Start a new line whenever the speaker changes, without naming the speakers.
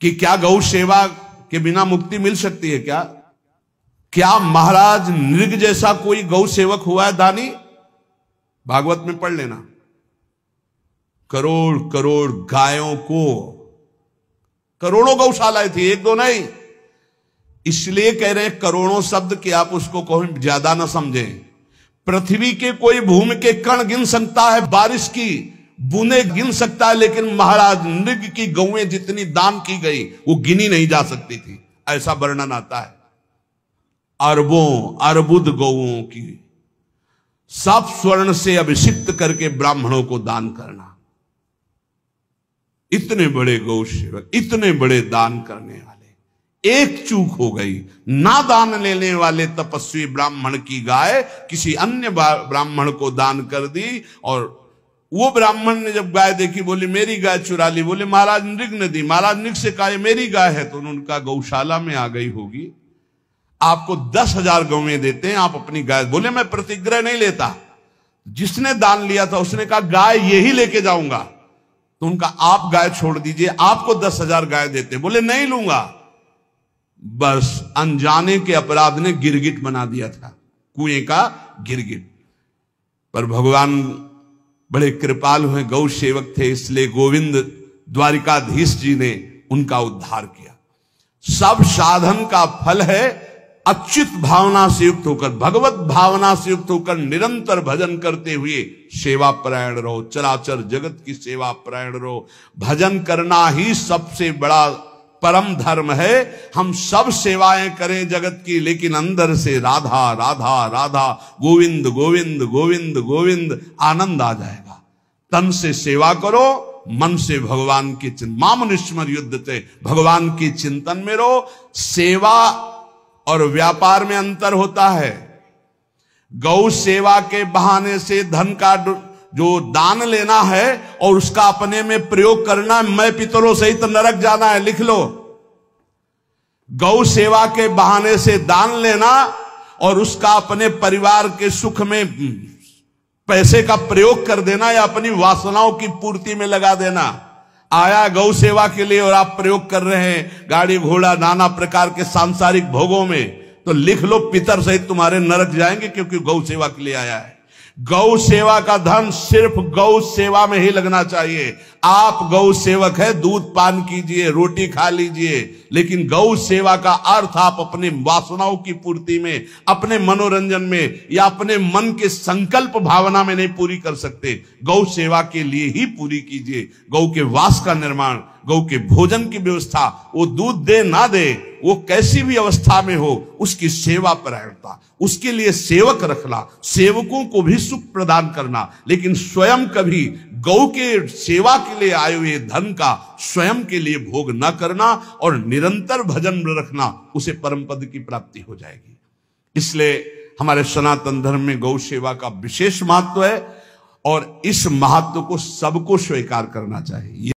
कि क्या गौ सेवा के बिना मुक्ति मिल सकती है? क्या महाराज नृग जैसा कोई गौ सेवक हुआ है दानी? भागवत में पढ़ लेना। करोड़ करोड़ गायों को, करोड़ों गौशालाएं थी, एक दो नहीं। इसलिए कह रहे हैं करोड़ों शब्द कि आप उसको कहीं ज्यादा ना समझें। पृथ्वी के कोई भूमि के कण गिन सकता है, बारिश की बूंदे गिन सकता है, लेकिन महाराज नृग की गौएं जितनी दान की गई वो गिनी नहीं जा सकती थी, ऐसा वर्णन आता है। अरबों अरबुद गौओं की सब स्वर्ण से अभिषिक्त करके ब्राह्मणों को दान करना। इतने बड़े गौ सेवक, इतने बड़े दान करने वाले, एक चूक हो गई, ना दान लेने वाले तपस्वी ब्राह्मण की गाय किसी अन्य ब्राह्मण को दान कर दी। और वो ब्राह्मण ने जब गाय देखी, बोली मेरी गाय चुरा ली। बोले महाराज नृग ने दी। महाराज नृग से कहा मेरी गाय है, तो उनका गौशाला में आ गई होगी, आपको 10,000 गौएं देते हैं, आप अपनी गाय। बोले मैं प्रतिग्रह नहीं लेता। जिसने दान लिया था उसने कहा गाय यही लेके जाऊंगा, तो उनका आप गाय छोड़ दीजिए, आपको 10,000 गाय देते। बोले नहीं लूंगा। बस अनजाने के अपराध ने गिरगिट बना दिया था, कुएं का गिरगिट। पर भगवान बड़े कृपालु हैं, गौ सेवक थे, इसलिए गोविंद द्वारिकाधीश जी ने उनका उद्धार किया। सब साधन का फल है अच्युत भावना से युक्त होकर, भगवत भावना से युक्त होकर निरंतर भजन करते हुए सेवा परायण रहो, चराचर जगत की सेवा परायण रहो। भजन करना ही सबसे बड़ा परम धर्म है। हम सब सेवाएं करें जगत की, लेकिन अंदर से राधा राधा राधा, गोविंद गोविंद गोविंद गोविंद, आनंद आ जाएगा। तन से सेवा करो, मन से भगवान की चिंतन, मामनुष्मर युद्ध से भगवान की चिंतन में रहो। सेवा और व्यापार में अंतर होता है। गौ सेवा के बहाने से धन का जो दान लेना है और उसका अपने में प्रयोग करना, मैं पितरों सहित नरक जाना है, लिख लो। गौ सेवा के बहाने से दान लेना और उसका अपने परिवार के सुख में पैसे का प्रयोग कर देना या अपनी वासनाओं की पूर्ति में लगा देना। आया गौ सेवा के लिए और आप प्रयोग कर रहे हैं गाड़ी घोड़ा नाना प्रकार के सांसारिक भोगों में, तो लिख लो पितर सहित तुम्हारे नरक जाएंगे, क्योंकि गौ सेवा के लिए आया है। गौ सेवा का धन सिर्फ गौ सेवा में ही लगना चाहिए। आप गौ सेवक है, दूध पान कीजिए, रोटी खा लीजिए, लेकिन गौ सेवा का अर्थ आप अपने वासनाओं की पूर्ति में, अपने मनोरंजन में या अपने मन के संकल्प भावना में नहीं पूरी कर सकते। गौ सेवा के लिए ही पूरी कीजिए। गौ के वास का निर्माण, गौ के भोजन की व्यवस्था, वो दूध दे ना दे, वो कैसी भी अवस्था में हो, उसकी सेवा परायणता, उसके लिए सेवक रखना, सेवकों को भी सुख प्रदान करना, लेकिन स्वयं कभी गौ के सेवा के लिए आए हुए धन का स्वयं के लिए भोग न करना और निरंतर भजन रखना, उसे परम पद की प्राप्ति हो जाएगी। इसलिए हमारे सनातन धर्म में गौ सेवा का विशेष महत्व है और इस महत्व को सबको स्वीकार करना चाहिए।